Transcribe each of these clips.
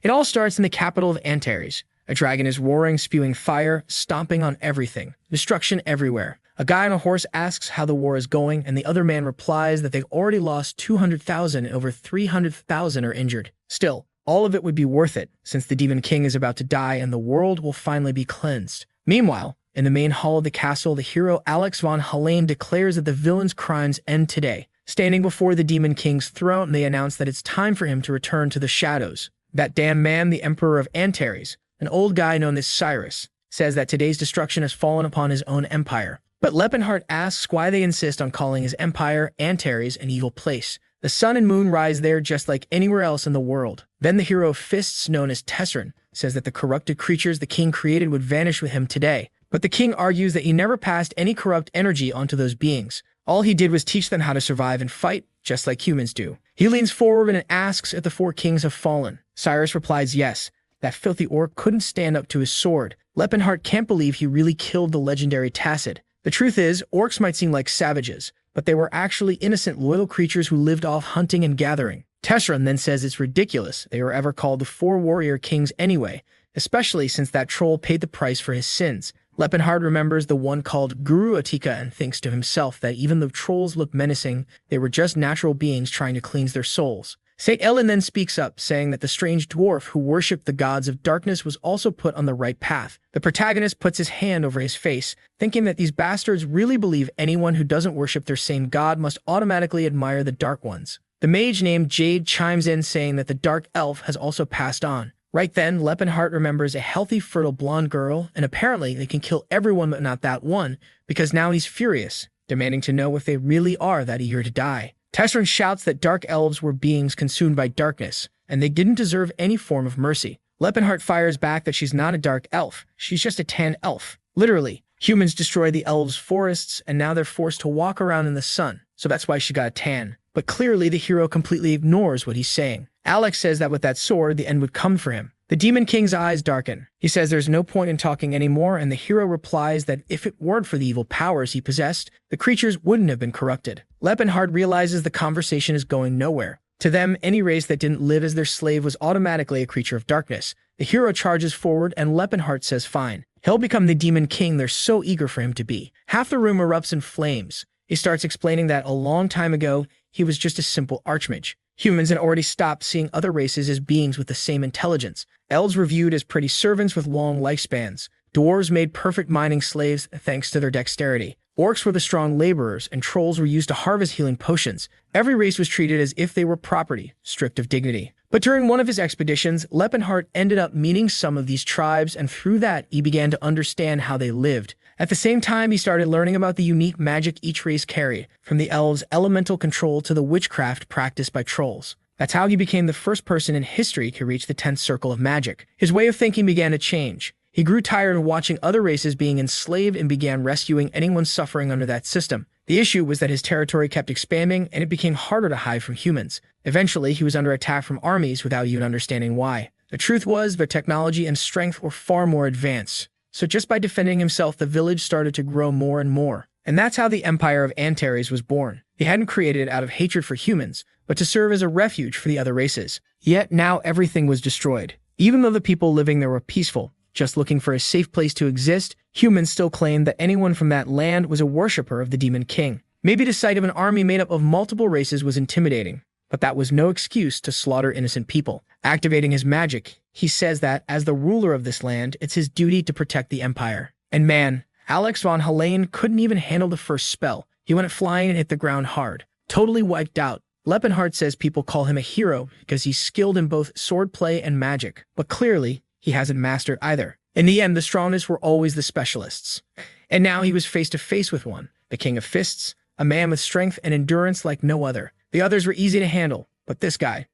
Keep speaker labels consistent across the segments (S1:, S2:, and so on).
S1: It all starts in the capital of Antares. A dragon is roaring, spewing fire, stomping on everything. Destruction everywhere. A guy on a horse asks how the war is going, and the other man replies that they've already lost 200,000 and over 300,000 are injured. Still, all of it would be worth it, since the Demon King is about to die and the world will finally be cleansed. Meanwhile, in the main hall of the castle, the hero Alex von Helene declares that the villain's crimes end today. Standing before the Demon King's throne, they announce that it's time for him to return to the shadows. That damn man, the Emperor of Antares, an old guy known as Cyrus, says that today's destruction has fallen upon his own empire. But Lepenhart asks why they insist on calling his empire, Antares, an evil place. The sun and moon rise there just like anywhere else in the world. Then the hero of fists, known as Tesserin, says that the corrupted creatures the king created would vanish with him today. But the king argues that he never passed any corrupt energy onto those beings. All he did was teach them how to survive and fight, just like humans do. He leans forward and asks if the four kings have fallen. Cyrus replies yes. That filthy orc couldn't stand up to his sword. Lepenhart can't believe he really killed the legendary Tacit. The truth is, orcs might seem like savages, but they were actually innocent, loyal creatures who lived off hunting and gathering. Tesserin then says it's ridiculous they were ever called the Four Warrior Kings anyway, especially since that troll paid the price for his sins. Lepenhart remembers the one called Guru Atika and thinks to himself that even though trolls look menacing, they were just natural beings trying to cleanse their souls. St. Ellen then speaks up, saying that the strange dwarf who worshipped the gods of darkness was also put on the right path. The protagonist puts his hand over his face, thinking that these bastards really believe anyone who doesn't worship their same god must automatically admire the dark ones. The mage named Jade chimes in, saying that the dark elf has also passed on. Right then, Lepenhart remembers a healthy, fertile blonde girl, and apparently they can kill everyone but not that one, because now he's furious, demanding to know if they really are that eager to die. Tesserin shouts that dark elves were beings consumed by darkness, and they didn't deserve any form of mercy. Lepenhart fires back that she's not a dark elf, she's just a tan elf. Literally, humans destroy the elves' forests, and now they're forced to walk around in the sun, so that's why she got a tan. But clearly the hero completely ignores what he's saying. Alex says that with that sword, the end would come for him. The Demon King's eyes darken. He says there's no point in talking anymore, and the hero replies that if it weren't for the evil powers he possessed, the creatures wouldn't have been corrupted. Lepenhart realizes the conversation is going nowhere. To them, any race that didn't live as their slave was automatically a creature of darkness. The hero charges forward, and Lepenhart says fine. He'll become the Demon King they're so eager for him to be. Half the room erupts in flames. He starts explaining that a long time ago, he was just a simple archmage. Humans had already stopped seeing other races as beings with the same intelligence. Elves were viewed as pretty servants with long lifespans. Dwarves made perfect mining slaves thanks to their dexterity. Orcs were the strong laborers, and trolls were used to harvest healing potions. Every race was treated as if they were property, stripped of dignity. But during one of his expeditions, Lepenhart ended up meeting some of these tribes, and through that, he began to understand how they lived. At the same time, he started learning about the unique magic each race carried, from the elves' elemental control to the witchcraft practiced by trolls. That's how he became the first person in history to reach the 10th circle of magic. His way of thinking began to change. He grew tired of watching other races being enslaved and began rescuing anyone suffering under that system. The issue was that his territory kept expanding, and it became harder to hide from humans. Eventually, he was under attack from armies without even understanding why. The truth was, their technology and strength were far more advanced. So just by defending himself, the village started to grow more and more. And that's how the Empire of Antares was born. He hadn't created it out of hatred for humans, but to serve as a refuge for the other races. Yet now everything was destroyed. Even though the people living there were peaceful, just looking for a safe place to exist, humans still claimed that anyone from that land was a worshipper of the Demon King. Maybe the sight of an army made up of multiple races was intimidating, but that was no excuse to slaughter innocent people. Activating his magic, he says that, as the ruler of this land, it's his duty to protect the empire. And man, Alex von Helene couldn't even handle the first spell. He went flying and hit the ground hard, totally wiped out. Lepenhart says people call him a hero because he's skilled in both swordplay and magic, but clearly, he hasn't mastered either. In the end, the strongest were always the specialists. And now he was face to face with one, the King of Fists, a man with strength and endurance like no other. The others were easy to handle, but this guy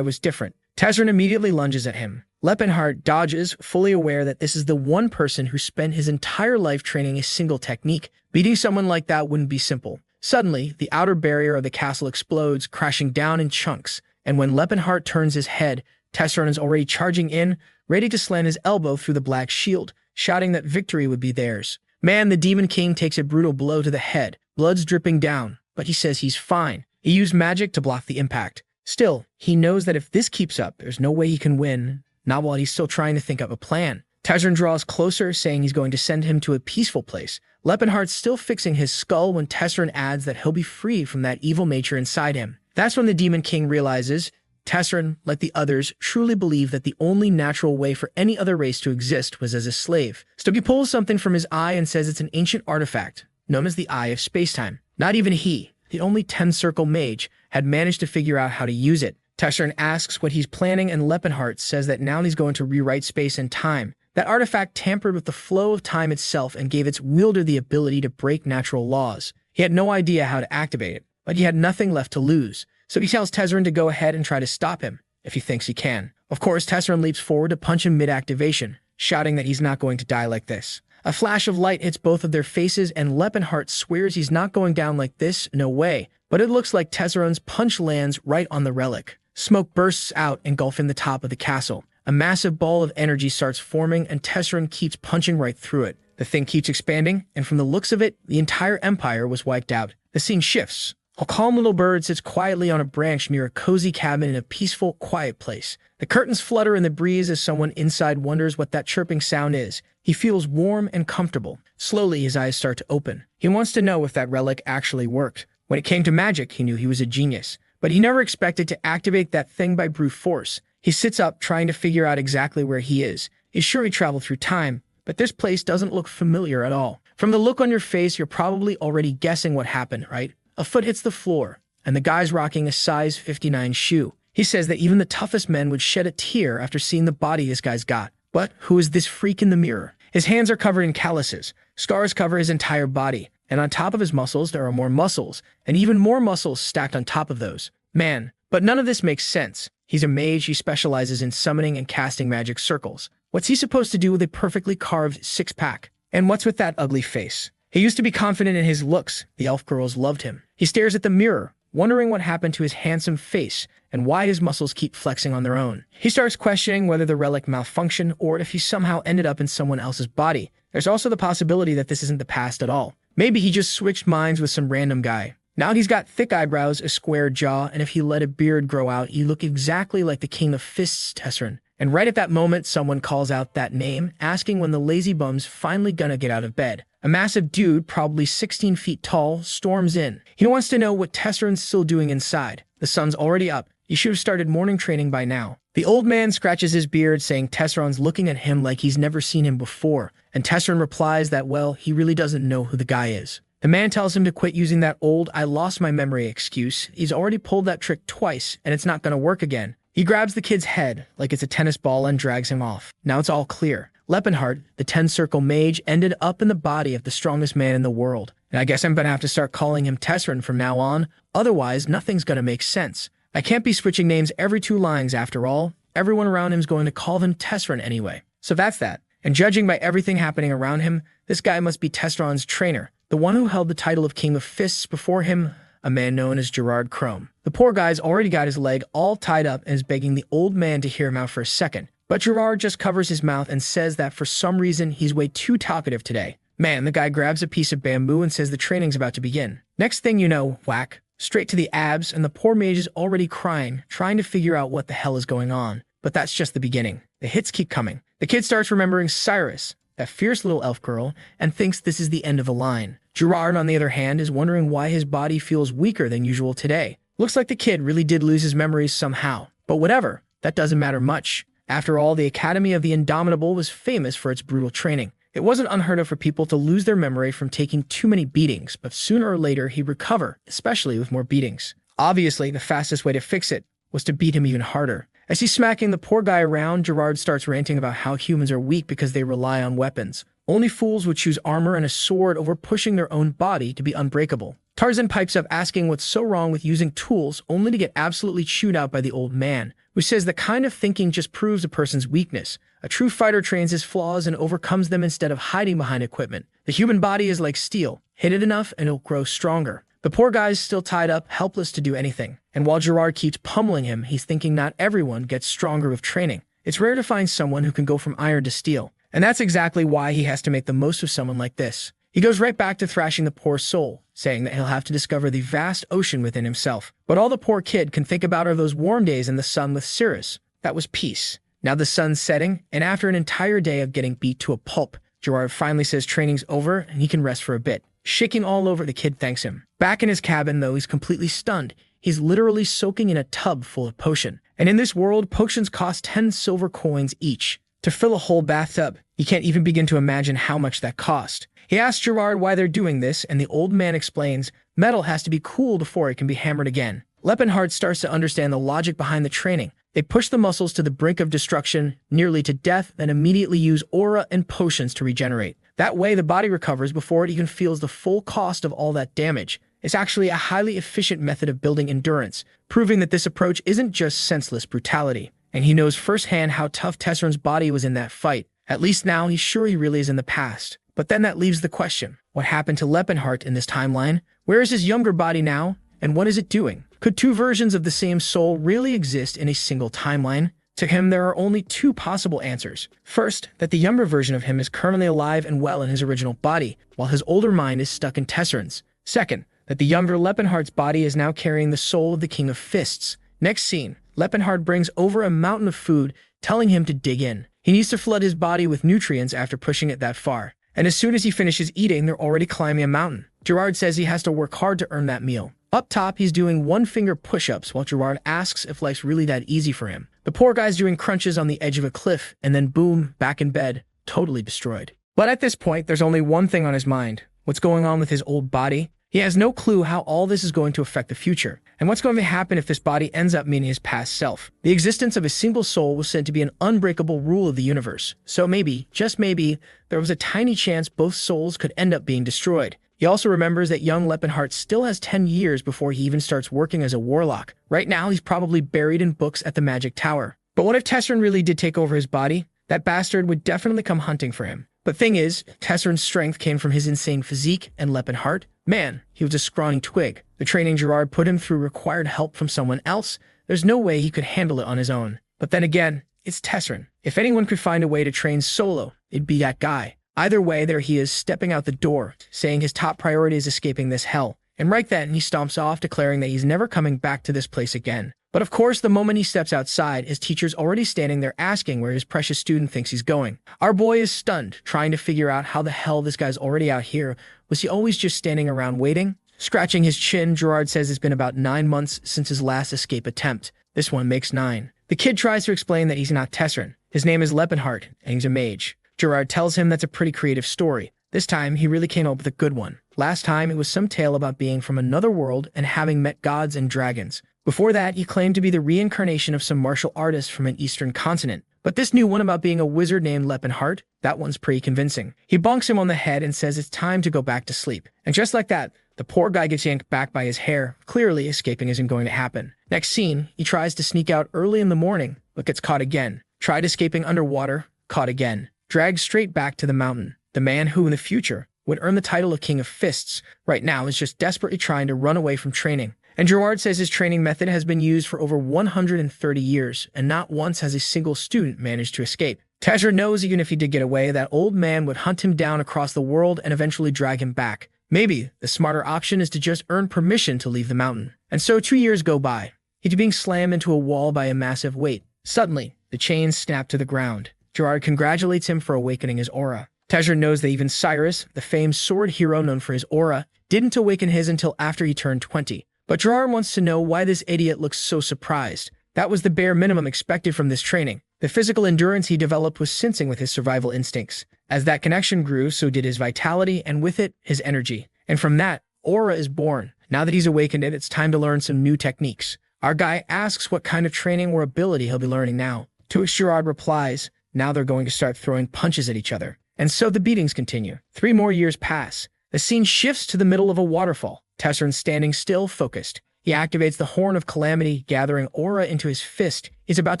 S1: was different. Tesserin immediately lunges at him. Lepenhart dodges, fully aware that this is the one person who spent his entire life training a single technique. Beating someone like that wouldn't be simple. Suddenly, the outer barrier of the castle explodes, crashing down in chunks, and when Lepenhart turns his head, Tesserin is already charging in, ready to slam his elbow through the black shield, shouting that victory would be theirs. Man, the Demon King takes a brutal blow to the head, blood's dripping down, but he says he's fine. He used magic to block the impact. Still, he knows that if this keeps up, there's no way he can win. not while he's still trying to think up a plan. Tesrin draws closer, saying he's going to send him to a peaceful place. Lepenhart's still fixing his skull when Tesrin adds that he'll be free from that evil nature inside him. That's when the Demon King realizes Tesrin, like the others, truly believed that the only natural way for any other race to exist was as a slave. Stogie pulls something from his eye and says it's an ancient artifact, known as the Eye of Spacetime. Not even he, the only 10-circle mage, had managed to figure out how to use it. Tesrin asks what he's planning, and Lepenhart says that now he's going to rewrite space and time. That artifact tampered with the flow of time itself and gave its wielder the ability to break natural laws. He had no idea how to activate it, but he had nothing left to lose. So he tells Tesrin to go ahead and try to stop him, if he thinks he can. Of course, Tesrin leaps forward to punch him mid-activation, shouting that he's not going to die like this. A flash of light hits both of their faces, and Lepenhart swears he's not going down like this, no way. But it looks like Tesrin's punch lands right on the relic. Smoke bursts out, engulfing the top of the castle. A massive ball of energy starts forming, and Tesrin keeps punching right through it. The thing keeps expanding, and from the looks of it, the entire empire was wiped out. The scene shifts. A calm little bird sits quietly on a branch near a cozy cabin in a peaceful, quiet place. The curtains flutter in the breeze as someone inside wonders what that chirping sound is. He feels warm and comfortable. Slowly, his eyes start to open. He wants to know if that relic actually worked. When it came to magic, he knew he was a genius. But he never expected to activate that thing by brute force. He sits up, trying to figure out exactly where he is. He's sure he traveled through time, but this place doesn't look familiar at all. From the look on your face, you're probably already guessing what happened, right? A foot hits the floor, and the guy's rocking a size 59 shoe. He says that even the toughest men would shed a tear after seeing the body this guy's got. But who is this freak in the mirror? His hands are covered in calluses. Scars cover his entire body, and on top of his muscles, there are more muscles, and even more muscles stacked on top of those. Man, but none of this makes sense. He's a mage. He specializes in summoning and casting magic circles. What's he supposed to do with a perfectly carved six-pack? And what's with that ugly face? He used to be confident in his looks. The elf girls loved him. He stares at the mirror, wondering what happened to his handsome face and why his muscles keep flexing on their own. He starts questioning whether the relic malfunctioned or if he somehow ended up in someone else's body. There's also the possibility that this isn't the past at all. Maybe he just switched minds with some random guy. Now he's got thick eyebrows, a square jaw, and if he let a beard grow out, he'd look exactly like the King of Fists, Tesrin. And right at that moment, someone calls out that name, asking when the lazy bum's finally gonna get out of bed. A massive dude, probably 16 feet tall, storms in. He wants to know what Tesrin's still doing inside. The sun's already up. You should have started morning training by now. The old man scratches his beard, saying Tesrin's looking at him like he's never seen him before. And Tesrin replies that, well, he really doesn't know who the guy is. The man tells him to quit using that old "I lost my memory" excuse. He's already pulled that trick twice, and it's not gonna work again. He grabs the kid's head like it's a tennis ball and drags him off. Now it's all clear. Lepenhart, the 10-circle mage, ended up in the body of the strongest man in the world. And I guess I'm gonna have to start calling him Tesrin from now on. Otherwise, nothing's gonna make sense. I can't be switching names every 2 lines after all. Everyone around him's going to call him Tesrin anyway. So that's that. And judging by everything happening around him, this guy must be Tesrin's trainer, the one who held the title of King of Fists before him, a man known as Gerard Chrome. The poor guy's already got his leg all tied up and is begging the old man to hear him out for a second. But Gerard just covers his mouth and says that for some reason he's way too talkative today. Man, the guy grabs a piece of bamboo and says the training's about to begin. Next thing you know, whack, straight to the abs, and the poor mage is already crying, trying to figure out what the hell is going on. But that's just the beginning. The hits keep coming. The kid starts remembering Cyrus, that fierce little elf girl, and thinks this is the end of the line. Gerard, on the other hand, is wondering why his body feels weaker than usual today. Looks like the kid really did lose his memories somehow. But whatever, that doesn't matter much. After all, the Academy of the Indomitable was famous for its brutal training. It wasn't unheard of for people to lose their memory from taking too many beatings, but sooner or later he'd recover, especially with more beatings. Obviously, the fastest way to fix it was to beat him even harder. As he's smacking the poor guy around, Gerard starts ranting about how humans are weak because they rely on weapons. Only fools would choose armor and a sword over pushing their own body to be unbreakable. Tarzan pipes up asking what's so wrong with using tools, only to get absolutely chewed out by the old man, who says that kind of thinking just proves a person's weakness. A true fighter trains his flaws and overcomes them instead of hiding behind equipment. The human body is like steel. Hit it enough and it'll grow stronger. The poor guy's still tied up, helpless to do anything. And while Gerard keeps pummeling him, he's thinking not everyone gets stronger with training. It's rare to find someone who can go from iron to steel. And that's exactly why he has to make the most of someone like this. He goes right back to thrashing the poor soul, saying that he'll have to discover the vast ocean within himself. But all the poor kid can think about are those warm days in the sun with Cirrus. That was peace. Now the sun's setting, and after an entire day of getting beat to a pulp, Gerard finally says training's over and he can rest for a bit. Shaking all over, the kid thanks him. Back in his cabin, though, he's completely stunned. He's literally soaking in a tub full of potion. And in this world, potions cost 10 silver coins each. To fill a whole bathtub, he can't even begin to imagine how much that cost. He asks Gerard why they're doing this, and the old man explains, metal has to be cool before it can be hammered again. Lepenhart starts to understand the logic behind the training. They push the muscles to the brink of destruction, nearly to death, then immediately use aura and potions to regenerate. That way, the body recovers before it even feels the full cost of all that damage. It's actually a highly efficient method of building endurance, proving that this approach isn't just senseless brutality. And he knows firsthand how tough Tesseryn's body was in that fight. At least now, he's sure he really is in the past. But then that leaves the question, what happened to Lepenhart in this timeline? Where is his younger body now? And what is it doing? Could two versions of the same soul really exist in a single timeline? To him, there are only two possible answers. First, that the younger version of him is currently alive and well in his original body, while his older mind is stuck in Tesseryn's. Second, that the younger Lepenhart's body is now carrying the soul of the King of Fists. Next scene, Lepenhart brings over a mountain of food, telling him to dig in. He needs to flood his body with nutrients after pushing it that far. And as soon as he finishes eating, they're already climbing a mountain. Gerard says he has to work hard to earn that meal. Up top, he's doing one-finger push-ups while Gerard asks if life's really that easy for him. The poor guy's doing crunches on the edge of a cliff, and then boom, back in bed, totally destroyed. But at this point, there's only one thing on his mind. What's going on with his old body? He has no clue how all this is going to affect the future, and what's going to happen if this body ends up meeting his past self. The existence of a single soul was said to be an unbreakable rule of the universe, so maybe, just maybe, there was a tiny chance both souls could end up being destroyed. He also remembers that young Lepenhart still has 10 years before he even starts working as a warlock. Right now, he's probably buried in books at the Magic Tower. But what if Tesseryn really did take over his body? That bastard would definitely come hunting for him. But thing is, Tesseryn's strength came from his insane physique, and Lepenhart, man, he was a scrawny twig. The training Gerard put him through required help from someone else. There's no way he could handle it on his own. But then again, it's Tesseryn. If anyone could find a way to train solo, it'd be that guy. Either way, there he is, stepping out the door, saying his top priority is escaping this hell. And right then, he stomps off, declaring that he's never coming back to this place again. But of course, the moment he steps outside, his teacher's already standing there asking where his precious student thinks he's going. Our boy is stunned, trying to figure out how the hell this guy's already out here. Was he always just standing around waiting? Scratching his chin, Gerard says it's been about 9 months since his last escape attempt. This one makes 9. The kid tries to explain that he's not Tesseryn. His name is Lepenhart, and he's a mage. Gerard tells him that's a pretty creative story. This time, he really came up with a good one. Last time, it was some tale about being from another world and having met gods and dragons. Before that, he claimed to be the reincarnation of some martial artist from an eastern continent. But this new one about being a wizard named Lepenhart, that one's pretty convincing. He bonks him on the head and says it's time to go back to sleep. And just like that, the poor guy gets yanked back by his hair. Clearly, escaping isn't going to happen. Next scene, he tries to sneak out early in the morning, but gets caught again. Tried escaping underwater, caught again. Dragged straight back to the mountain. The man who, in the future, would earn the title of King of Fists, right now is just desperately trying to run away from training. And Gerard says his training method has been used for over 130 years, and not once has a single student managed to escape. Tesseryn knows even if he did get away, that old man would hunt him down across the world and eventually drag him back. Maybe the smarter option is to just earn permission to leave the mountain. And so 2 years go by. He's being slammed into a wall by a massive weight. Suddenly, the chains snap to the ground. Gerard congratulates him for awakening his aura. Tesseryn knows that even Cyrus, the famed sword hero known for his aura, didn't awaken his until after he turned 20. But Gerard wants to know why this idiot looks so surprised. That was the bare minimum expected from this training. The physical endurance he developed was syncing with his survival instincts. As that connection grew, so did his vitality, and with it, his energy. And from that, aura is born. Now that he's awakened it, it's time to learn some new techniques. Our guy asks what kind of training or ability he'll be learning now. To which Gerard replies, now they're going to start throwing punches at each other. And so the beatings continue. 3 more years pass. The scene shifts to the middle of a waterfall. Tesseryn standing still, focused. He activates the Horn of Calamity, gathering aura into his fist. He's about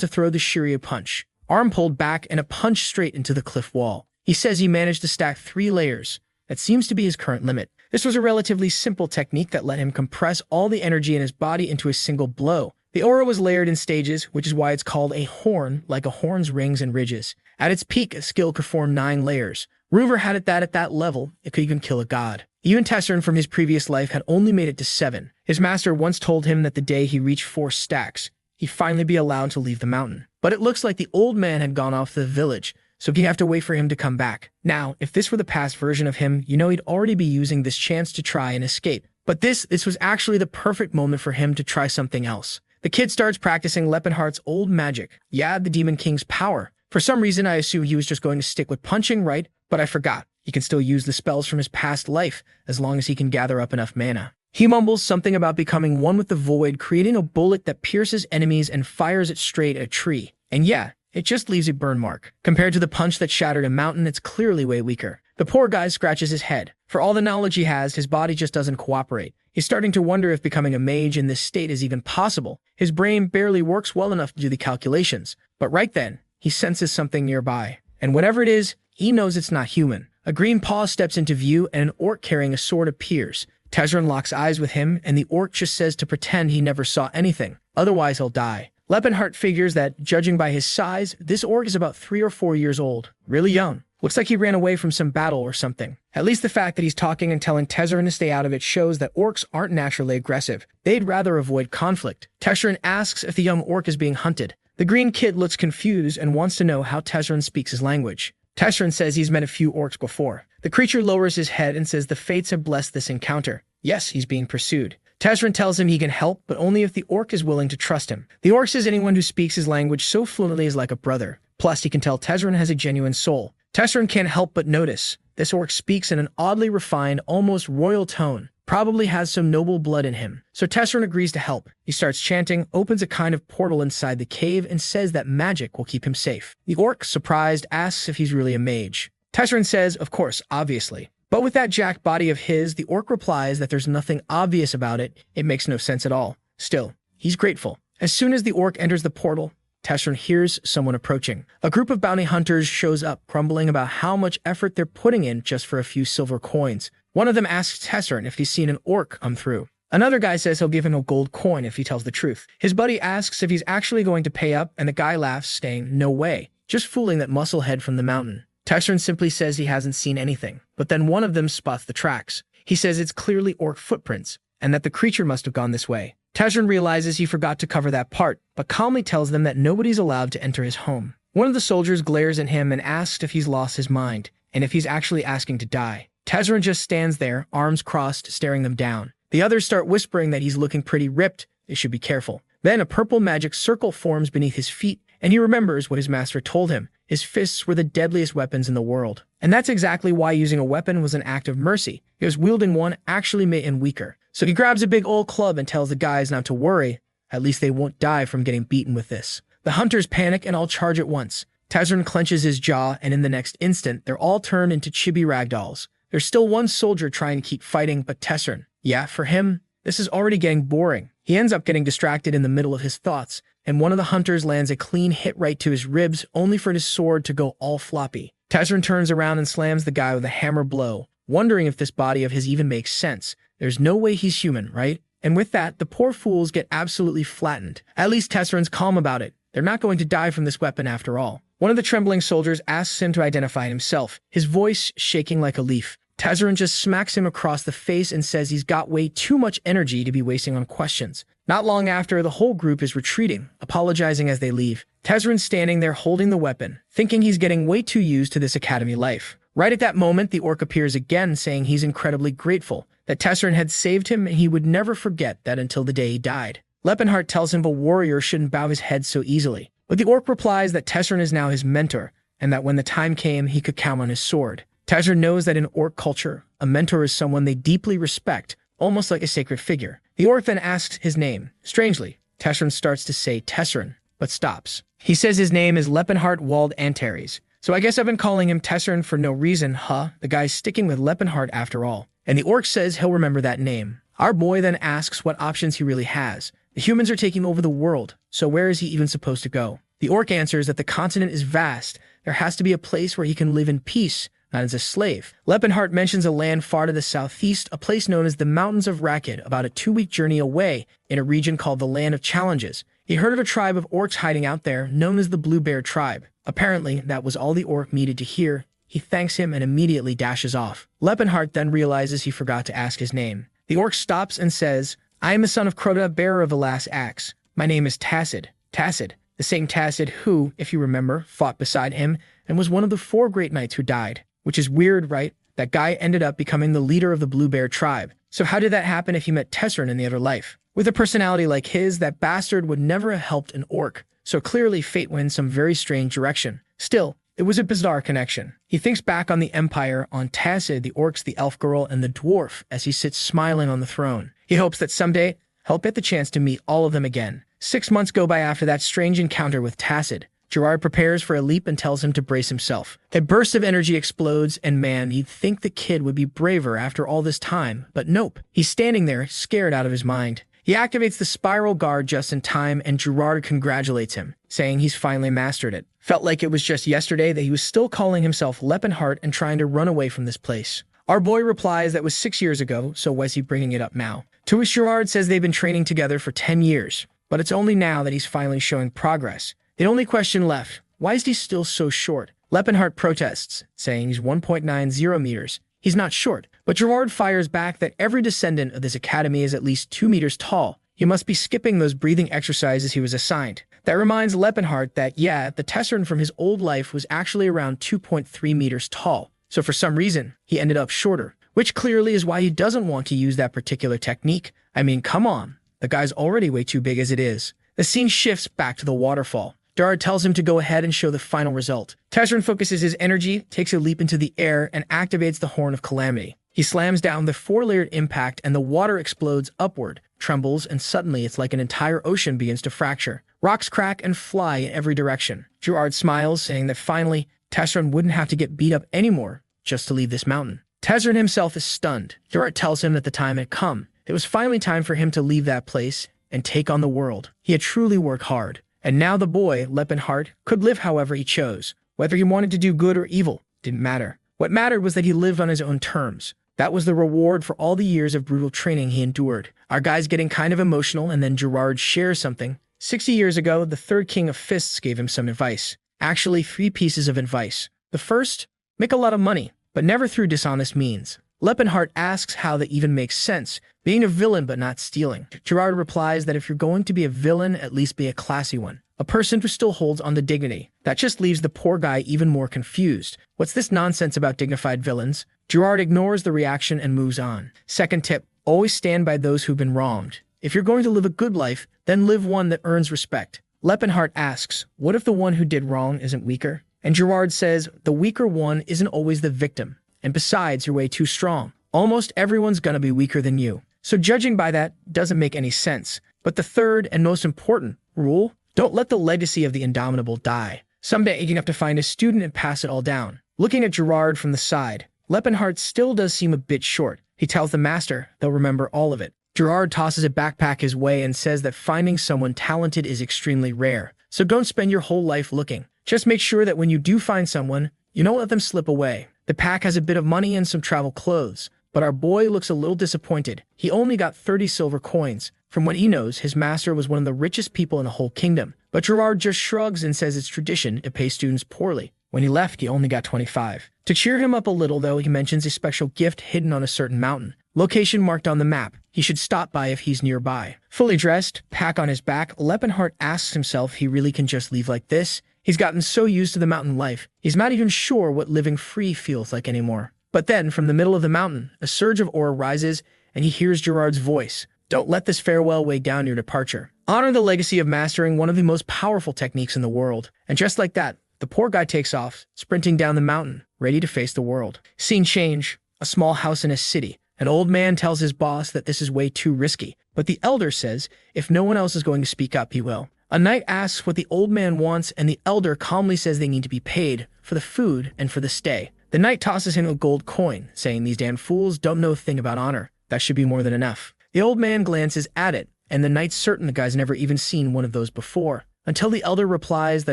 S1: to throw the Shiryu punch. Arm pulled back and a punch straight into the cliff wall. He says he managed to stack 3 layers. That seems to be his current limit. This was a relatively simple technique that let him compress all the energy in his body into a single blow. The aura was layered in stages, which is why it's called a horn, like a horn's rings and ridges. At its peak, a skill could form 9 layers. Rumor had it that at that level, it could even kill a god. Even Tesseryn from his previous life had only made it to 7. His master once told him that the day he reached 4 stacks, he'd finally be allowed to leave the mountain. But it looks like the old man had gone off to the village, so he'd have to wait for him to come back. Now, if this were the past version of him, you know he'd already be using this chance to try and escape. But this was actually the perfect moment for him to try something else. The kid starts practicing Lepenhart's old magic. Yeah, the Demon King's power. For some reason, I assumed he was just going to stick with punching, right? But I forgot. He can still use the spells from his past life, as long as he can gather up enough mana. He mumbles something about becoming one with the void, creating a bullet that pierces enemies and fires it straight at a tree. And yeah, it just leaves a burn mark. Compared to the punch that shattered a mountain, it's clearly way weaker. The poor guy scratches his head. For all the knowledge he has, his body just doesn't cooperate. He's starting to wonder if becoming a mage in this state is even possible. His brain barely works well enough to do the calculations. But right then, he senses something nearby. And whatever it is, he knows it's not human. A green paw steps into view and an orc carrying a sword appears. Tezrin locks eyes with him, and the orc just says to pretend he never saw anything. Otherwise, he'll die. Lepenhart figures that, judging by his size, this orc is about 3 or 4 years old. Really young. Looks like he ran away from some battle or something. At least the fact that he's talking and telling Tezrin to stay out of it shows that orcs aren't naturally aggressive. They'd rather avoid conflict. Tezrin asks if the young orc is being hunted. The green kid looks confused and wants to know how Tezrin speaks his language. Tezrin says he's met a few orcs before. The creature lowers his head and says the fates have blessed this encounter. Yes, he's being pursued. Tezrin tells him he can help, but only if the orc is willing to trust him. The orc says anyone who speaks his language so fluently is like a brother. Plus, he can tell Tezrin has a genuine soul. Tezrin can't help but notice. This orc speaks in an oddly refined, almost royal tone. Probably has some noble blood in him. So Tezrin agrees to help. He starts chanting, opens a kind of portal inside the cave, and says that magic will keep him safe. The orc, surprised, asks if he's really a mage. Tezrin says, of course, obviously. But with that jacked body of his, the orc replies that there's nothing obvious about it. It makes no sense at all. Still, he's grateful. As soon as the orc enters the portal, Tezrin hears someone approaching. A group of bounty hunters shows up, grumbling about how much effort they're putting in just for a few silver coins. One of them asks Tezrin if he's seen an orc come through. Another guy says he'll give him a gold coin if he tells the truth. His buddy asks if he's actually going to pay up, and the guy laughs, saying, no way, just fooling that musclehead from the mountain. Tezrin simply says he hasn't seen anything, but then one of them spots the tracks. He says it's clearly orc footprints, and that the creature must have gone this way. Tezrin realizes he forgot to cover that part, but calmly tells them that nobody's allowed to enter his home. One of the soldiers glares at him and asks if he's lost his mind, and if he's actually asking to die. Tezrin just stands there, arms crossed, staring them down. The others start whispering that he's looking pretty ripped, they should be careful. Then a purple magic circle forms beneath his feet, and he remembers what his master told him. His fists were the deadliest weapons in the world. And that's exactly why using a weapon was an act of mercy, because wielding one actually made him weaker. So he grabs a big old club and tells the guys not to worry, at least they won't die from getting beaten with this. The hunters panic and all charge at once. Tezrin clenches his jaw, and in the next instant, they're all turned into chibi ragdolls. There's still one soldier trying to keep fighting, but Tezrin, yeah, for him, this is already getting boring. He ends up getting distracted in the middle of his thoughts, and one of the hunters lands a clean hit right to his ribs, only for his sword to go all floppy. Tezrin turns around and slams the guy with a hammer blow, wondering if this body of his even makes sense. There's no way he's human, right? And with that, the poor fools get absolutely flattened. At least Tezrin's calm about it. They're not going to die from this weapon after all. One of the trembling soldiers asks him to identify himself, his voice shaking like a leaf. Tezrin just smacks him across the face and says he's got way too much energy to be wasting on questions. Not long after, the whole group is retreating, apologizing as they leave. Tezrin's standing there holding the weapon, thinking he's getting way too used to this academy life. Right at that moment, the orc appears again, saying he's incredibly grateful, that Tezrin had saved him and he would never forget that until the day he died. Lepenhart tells him a warrior shouldn't bow his head so easily, but the orc replies that Tezrin is now his mentor, and that when the time came, he could count on his sword. Tezrin knows that in orc culture, a mentor is someone they deeply respect, almost like a sacred figure. The orc then asks his name. Strangely, Tezrin starts to say Tezrin, but stops. He says his name is Lepenhart Walled Antares. So I guess I've been calling him Tezrin for no reason, huh? The guy's sticking with Lepenhart after all. And the orc says he'll remember that name. Our boy then asks what options he really has. The humans are taking over the world, so where is he even supposed to go? The orc answers that the continent is vast. There has to be a place where he can live in peace, not as a slave. Lepenhart mentions a land far to the southeast, a place known as the Mountains of Rakid, about a 2-week journey away, in a region called the Land of Challenges. He heard of a tribe of orcs hiding out there, known as the Blue Bear Tribe. Apparently, that was all the orc needed to hear. He thanks him and immediately dashes off. Lepenhart then realizes he forgot to ask his name. The orc stops and says, I am the son of Crota, bearer of the last axe. My name is Tacid. Tacid, the same Tacid who, if you remember, fought beside him and was one of the 4 great knights who died. Which is weird, right? That guy ended up becoming the leader of the Blue Bear tribe. So how did that happen if he met Tesserin in the other life? With a personality like his, that bastard would never have helped an orc. So clearly fate went in some very strange direction. Still, it was a bizarre connection. He thinks back on the Empire, on Tacid, the orcs, the elf girl, and the dwarf as he sits smiling on the throne. He hopes that someday he'll get the chance to meet all of them again. 6 months go by after that strange encounter with Tacid. Gerard prepares for a leap and tells him to brace himself. A burst of energy explodes, and man, you'd think the kid would be braver after all this time, but nope. He's standing there, scared out of his mind. He activates the spiral guard just in time, and Gerard congratulates him, saying he's finally mastered it. Felt like it was just yesterday that he was still calling himself Leppenhart and trying to run away from this place. Our boy replies that was 6 years ago, so why is he bringing it up now? To which Gerard says they've been training together for 10 years, but it's only now that he's finally showing progress. The only question left, why is he still so short? Leppenhart protests, saying he's 1.90 meters. He's not short, but Gerard fires back that every descendant of this academy is at least 2 meters tall. He must be skipping those breathing exercises he was assigned. That reminds Leppenhart that, yeah, the Tesserin from his old life was actually around 2.3 meters tall. So for some reason, he ended up shorter, which clearly is why he doesn't want to use that particular technique. I mean, come on. The guy's already way too big as it is. The scene shifts back to the waterfall. Gerard tells him to go ahead and show the final result. Tesserin focuses his energy, takes a leap into the air, and activates the Horn of Calamity. He slams down the 4-layered impact, and the water explodes upward, trembles, and suddenly it's like an entire ocean begins to fracture. Rocks crack and fly in every direction. Gerard smiles, saying that finally, Tesserin wouldn't have to get beat up anymore just to leave this mountain. Tesserin himself is stunned. Gerard tells him that the time had come. It was finally time for him to leave that place and take on the world. He had truly worked hard. And now the boy, Leppenhart, could live however he chose. Whether he wanted to do good or evil didn't matter. What mattered was that he lived on his own terms. That was the reward for all the years of brutal training he endured. Our guy's getting kind of emotional, and then Gerard shares something. 60 years ago, the third king of fists gave him some advice. Actually, 3 pieces of advice. The first, make a lot of money, but never through dishonest means. Leppenhart asks how that even makes sense, being a villain but not stealing. Gerard replies that if you're going to be a villain, at least be a classy one. A person who still holds on to dignity. That just leaves the poor guy even more confused. What's this nonsense about dignified villains? Gerard ignores the reaction and moves on. Second tip, always stand by those who've been wronged. If you're going to live a good life, then live one that earns respect. Leppenhart asks, what if the one who did wrong isn't weaker? And Gerard says, the weaker one isn't always the victim. And besides, you're way too strong. Almost everyone's gonna be weaker than you. So judging by that doesn't make any sense. But the third and most important rule, don't let the legacy of the indomitable die. Someday you have to find a student and pass it all down. Looking at Gerard from the side, Leppenhart still does seem a bit short. He tells the master they'll remember all of it. Gerard tosses a backpack his way and says that finding someone talented is extremely rare. So don't spend your whole life looking. Just make sure that when you do find someone, you don't let them slip away. The pack has a bit of money and some travel clothes, but our boy looks a little disappointed. He only got 30 silver coins. From what he knows, his master was one of the richest people in the whole kingdom. But Gerard just shrugs and says it's tradition to pay students poorly. When he left, he only got 25. To cheer him up a little, though, he mentions a special gift hidden on a certain mountain. Location marked on the map. He should stop by if he's nearby. Fully dressed, pack on his back, Leppenhart asks himself if he really can just leave like this. He's gotten so used to the mountain life, he's not even sure what living free feels like anymore. But then, from the middle of the mountain, a surge of aura rises, and he hears Gerard's voice. Don't let this farewell weigh down your departure. Honor the legacy of mastering one of the most powerful techniques in the world. And just like that, the poor guy takes off, sprinting down the mountain, ready to face the world. Scene change, a small house in a city. An old man tells his boss that this is way too risky, but the elder says if no one else is going to speak up, he will. A knight asks what the old man wants, and the elder calmly says they need to be paid for the food and for the stay. The knight tosses him a gold coin, saying these damn fools don't know a thing about honor. That should be more than enough. The old man glances at it, and the knight's certain the guy's never even seen one of those before, until the elder replies that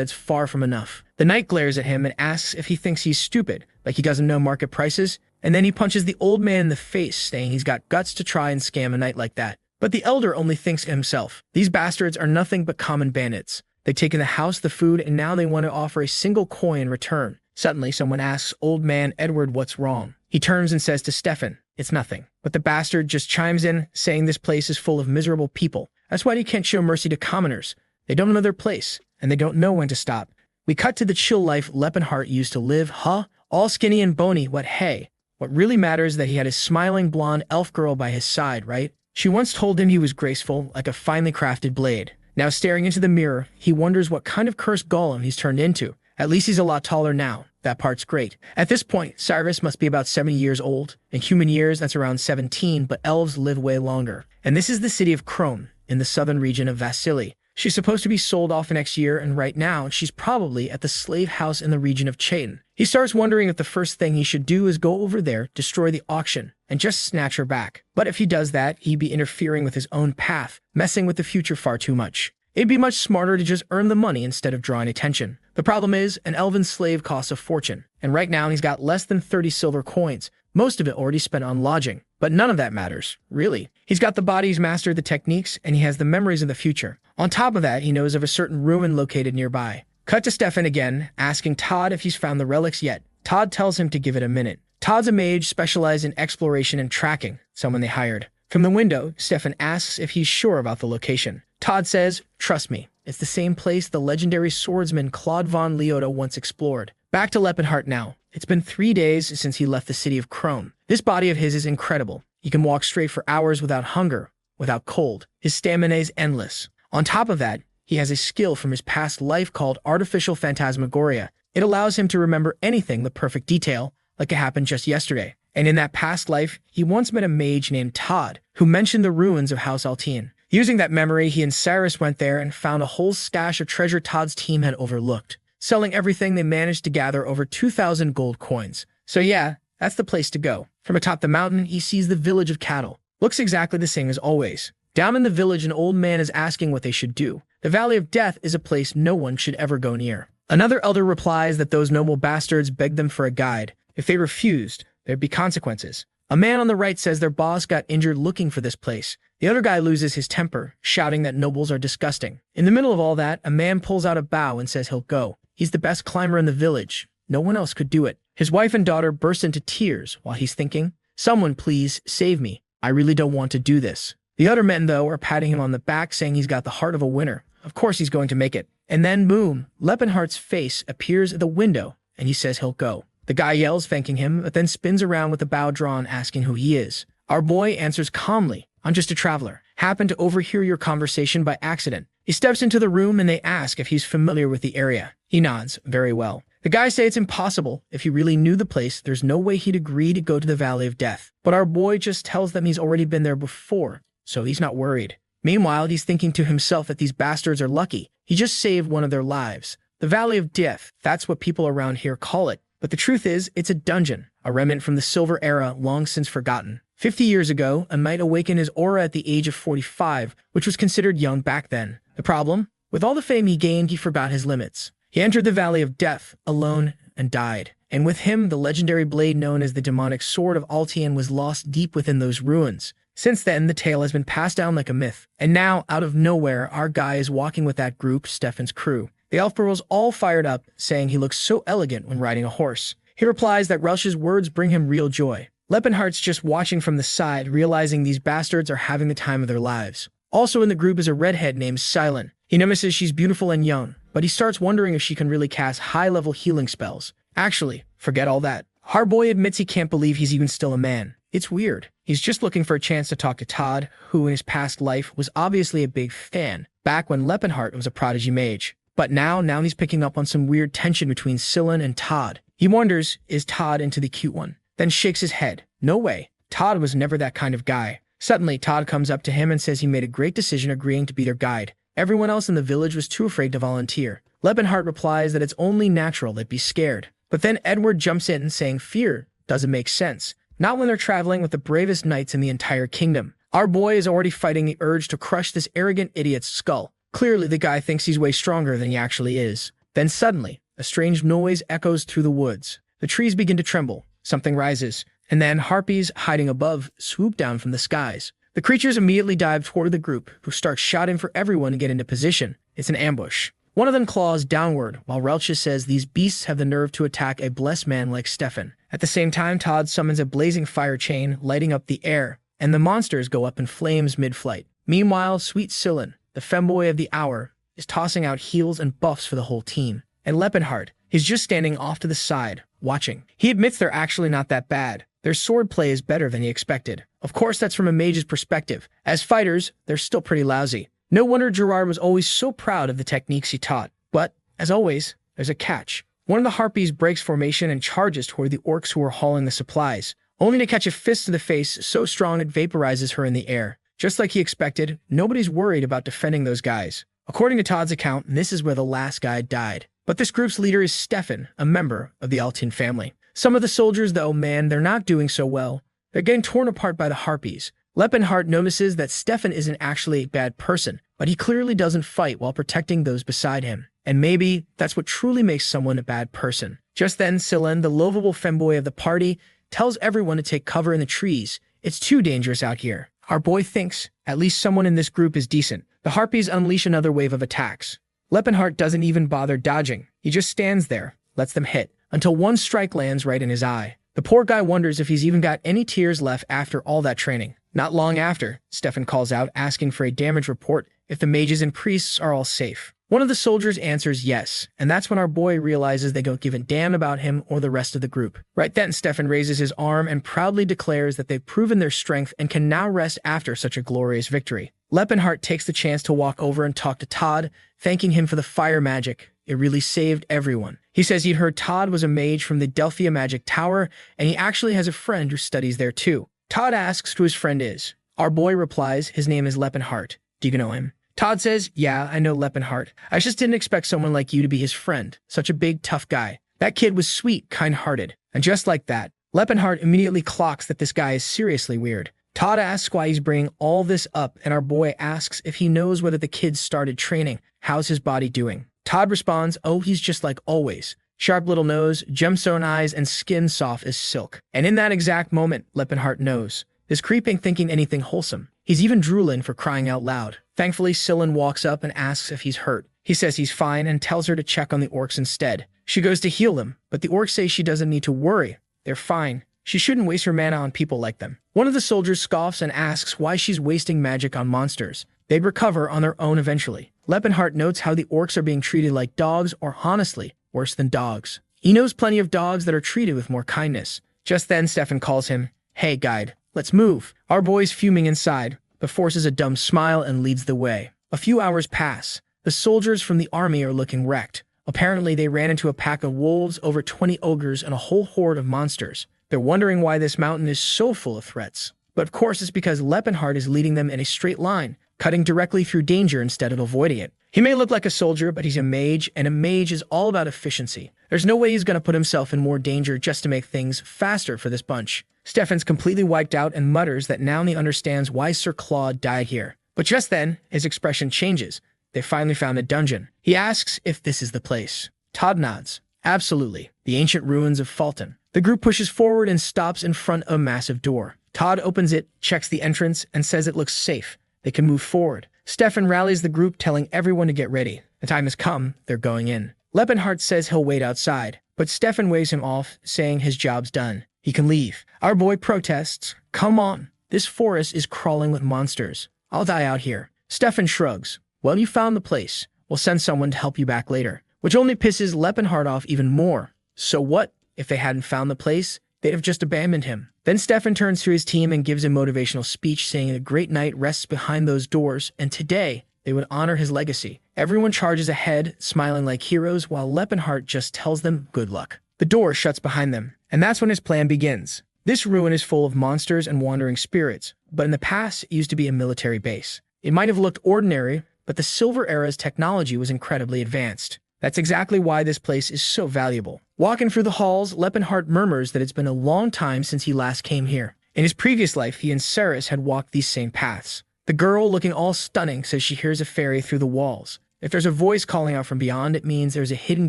S1: it's far from enough. The knight glares at him and asks if he thinks he's stupid, like he doesn't know market prices, and then he punches the old man in the face, saying he's got guts to try and scam a knight like that. But the elder only thinks to himself, these bastards are nothing but common bandits. They've taken the house, the food, and now they want to offer a single coin in return. Suddenly, someone asks old man Edward what's wrong. He turns and says to Stefan, it's nothing. But the bastard just chimes in, saying this place is full of miserable people, That's why they can't show mercy to commoners. They don't know their place, and they don't know when to stop. We cut to the chill life Leppenhart used to live, huh? All skinny and bony, what hey? What really matters is that he had his smiling blonde elf girl by his side, right? She once told him he was graceful, like a finely crafted blade. Now staring into the mirror, he wonders what kind of cursed golem he's turned into. At least he's a lot taller now. That part's great. At this point, Cyrus must be about 70 years old. In human years, that's around 17, but elves live way longer. And this is the city of Krone, in the southern region of Vasily. She's supposed to be sold off next year, and right now, she's probably at the slave house in the region of Chaitin. He starts wondering if the first thing he should do is go over there, destroy the auction, and just snatch her back. But if he does that, he'd be interfering with his own path, messing with the future far too much. It'd be much smarter to just earn the money instead of drawing attention. The problem is, an elven slave costs a fortune, and right now he's got less than 30 silver coins, most of it already spent on lodging. But none of that matters, really. He's got the body, he's mastered the techniques, and he has the memories of the future. On top of that, he knows of a certain ruin located nearby. Cut to Stefan again, asking Todd if he's found the relics yet. Todd tells him to give it a minute. Todd's a mage specialized in exploration and tracking, someone they hired. From the window, Stefan asks if he's sure about the location. Todd says, trust me, it's the same place the legendary swordsman Claude von Leota once explored. Back to Leppenhart now. It's been 3 days since he left the city of Krone. This body of his is incredible. He can walk straight for hours without hunger, without cold. His stamina is endless. On top of that, he has a skill from his past life called artificial phantasmagoria. It allows him to remember anything with perfect detail, like it happened just yesterday. And in that past life, he once met a mage named Todd, who mentioned the ruins of House Altian. Using that memory, he and Cyrus went there and found a whole stash of treasure Todd's team had overlooked. Selling everything, they managed to gather over 2,000 gold coins. So yeah, that's the place to go. From atop the mountain, he sees the village of cattle. Looks exactly the same as always. Down in the village, an old man is asking what they should do. The Valley of Death is a place no one should ever go near. Another elder replies that those noble bastards begged them for a guide. If they refused, there'd be consequences. A man on the right says their boss got injured looking for this place. The other guy loses his temper, shouting that nobles are disgusting. In the middle of all that, a man pulls out a bow and says he'll go. He's the best climber in the village. No one else could do it. His wife and daughter burst into tears while he's thinking, someone please save me. I really don't want to do this. The other men, though, are patting him on the back, saying he's got the heart of a winner. Of course he's going to make it. And then, boom, Leppenhart's face appears at the window, and he says he'll go. The guy yells, thanking him, but then spins around with the bow drawn, asking who he is. Our boy answers calmly, I'm just a traveler. Happened to overhear your conversation by accident. He steps into the room, and they ask if he's familiar with the area. He nods, very well. The guys say it's impossible. If he really knew the place, there's no way he'd agree to go to the Valley of Death. But our boy just tells them he's already been there before, so he's not worried. Meanwhile, he's thinking to himself that these bastards are lucky. He just saved one of their lives. The Valley of Death, that's what people around here call it. But the truth is, it's a dungeon, a remnant from the Silver Era long since forgotten. 50 years ago, a knight awakened his aura at the age of 45, which was considered young back then. The problem? With all the fame he gained, he forgot his limits. He entered the Valley of Death, alone, and died. And with him, the legendary blade known as the demonic sword of Altian was lost deep within those ruins. Since then, the tale has been passed down like a myth. And now, out of nowhere, our guy is walking with that group, Stefan's crew. The elf girl's all fired up, saying he looks so elegant when riding a horse. He replies that Relsh's words bring him real joy. Leppenhart's just watching from the side, realizing these bastards are having the time of their lives. Also in the group is a redhead named Silent. He notices she's beautiful and young, but he starts wondering if she can really cast high-level healing spells. Actually, forget all that. Our boy admits he can't believe he's even still a man. It's weird. He's just looking for a chance to talk to Todd, who in his past life was obviously a big fan, back when Leppenhart was a prodigy mage. But now he's picking up on some weird tension between Silent and Todd. He wonders, is Todd into the cute one? Then shakes his head. No way. Todd was never that kind of guy. Suddenly, Todd comes up to him and says he made a great decision agreeing to be their guide. Everyone else in the village was too afraid to volunteer. Leppenhart replies that it's only natural they'd be scared. But then Edward jumps in saying fear doesn't make sense. Not when they're traveling with the bravest knights in the entire kingdom. Our boy is already fighting the urge to crush this arrogant idiot's skull. Clearly, the guy thinks he's way stronger than he actually is. Then suddenly, a strange noise echoes through the woods. The trees begin to tremble. Something rises. And then harpies, hiding above, swoop down from the skies. The creatures immediately dive toward the group, who start shouting for everyone to get into position. It's an ambush. One of them claws downward, while Relch says these beasts have the nerve to attack a blessed man like Stefan. At the same time, Todd summons a blazing fire chain, lighting up the air, and the monsters go up in flames mid-flight. Meanwhile, sweet Sillin, the femboy of the hour, is tossing out heals and buffs for the whole team. And Leppenhart, he's just standing off to the side, watching. He admits they're actually not that bad. Their swordplay is better than he expected. Of course, that's from a mage's perspective. As fighters, they're still pretty lousy. No wonder Gerard was always so proud of the techniques he taught. But, as always, there's a catch. One of the harpies breaks formation and charges toward the orcs who are hauling the supplies, only to catch a fist to the face so strong it vaporizes her in the air. Just like he expected, nobody's worried about defending those guys. According to Todd's account, this is where the last guy died. But this group's leader is Stefan, a member of the Altin family. Some of the soldiers, though, man, they're not doing so well. They're getting torn apart by the harpies. Leppenhart notices that Stefan isn't actually a bad person, but he clearly doesn't fight while protecting those beside him. And maybe that's what truly makes someone a bad person. Just then, Silen, the lovable femboy of the party, tells everyone to take cover in the trees. It's too dangerous out here. Our boy thinks at least someone in this group is decent. The harpies unleash another wave of attacks. Leppenhart doesn't even bother dodging. He just stands there, lets them hit, until one strike lands right in his eye. The poor guy wonders if he's even got any tears left after all that training. Not long after, Stefan calls out, asking for a damage report if the mages and priests are all safe. One of the soldiers answers yes, and that's when our boy realizes they don't give a damn about him or the rest of the group. Right then, Stefan raises his arm and proudly declares that they've proven their strength and can now rest after such a glorious victory. Leppenhart takes the chance to walk over and talk to Todd, thanking him for the fire magic. It really saved everyone. He says he'd heard Todd was a mage from the Delphia Magic Tower, and he actually has a friend who studies there too. Todd asks who his friend is. Our boy replies his name is Leppenhart. Do you know him? Todd says, yeah, I know Leppenhart. I just didn't expect someone like you to be his friend. Such a big, tough guy. That kid was sweet, kind-hearted. And just like that, Leppenhart immediately clocks that this guy is seriously weird. Todd asks why he's bringing all this up, and our boy asks if he knows whether the kid started training. How's his body doing? Todd responds, oh, he's just like always. Sharp little nose, gemstone eyes, and skin soft as silk. And in that exact moment, Leppenhart knows. This creep ain't thinking anything wholesome. He's even drooling for crying out loud. Thankfully, Silen walks up and asks if he's hurt. He says he's fine and tells her to check on the orcs instead. She goes to heal them, but the orcs say she doesn't need to worry. They're fine. She shouldn't waste her mana on people like them. One of the soldiers scoffs and asks why she's wasting magic on monsters. They'd recover on their own eventually. Leppenhart notes how the orcs are being treated like dogs, or honestly, worse than dogs. He knows plenty of dogs that are treated with more kindness. Just then, Stefan calls him, hey, guide, let's move. Our boy's fuming inside, but forces a dumb smile and leads the way. A few hours pass. The soldiers from the army are looking wrecked. Apparently, they ran into a pack of wolves, over 20 ogres, and a whole horde of monsters. They're wondering why this mountain is so full of threats. But of course, it's because Leppenhart is leading them in a straight line, cutting directly through danger instead of avoiding it. He may look like a soldier, but he's a mage, and a mage is all about efficiency. There's no way he's going to put himself in more danger just to make things faster for this bunch. Stefan's completely wiped out and mutters that now he understands why Sir Claude died here. But just then, his expression changes. They finally found a dungeon. He asks if this is the place. Todd nods. Absolutely. The ancient ruins of Fulton. The group pushes forward and stops in front of a massive door. Todd opens it, checks the entrance, and says it looks safe. They can move forward. Stefan rallies the group, telling everyone to get ready. The time has come. They're going in. Leppenhart says he'll wait outside, but Stefan waves him off, saying his job's done. He can leave. Our boy protests. Come on. This forest is crawling with monsters. I'll die out here. Stefan shrugs. Well, you found the place. We'll send someone to help you back later. Which only pisses Leppenhart off even more. So what? If they hadn't found the place, they'd have just abandoned him. Then Stefan turns to his team and gives a motivational speech saying a great knight rests behind those doors, and today they would honor his legacy. Everyone charges ahead, smiling like heroes, while Leppenhart just tells them good luck. The door shuts behind them, and that's when his plan begins. This ruin is full of monsters and wandering spirits, but in the past it used to be a military base. It might have looked ordinary, but the Silver Era's technology was incredibly advanced. That's exactly why this place is so valuable. Walking through the halls, Leppenhart murmurs that it's been a long time since he last came here. In his previous life, he and Ceres had walked these same paths. The girl, looking all stunning, says she hears a fairy through the walls. If there's a voice calling out from beyond, it means there's a hidden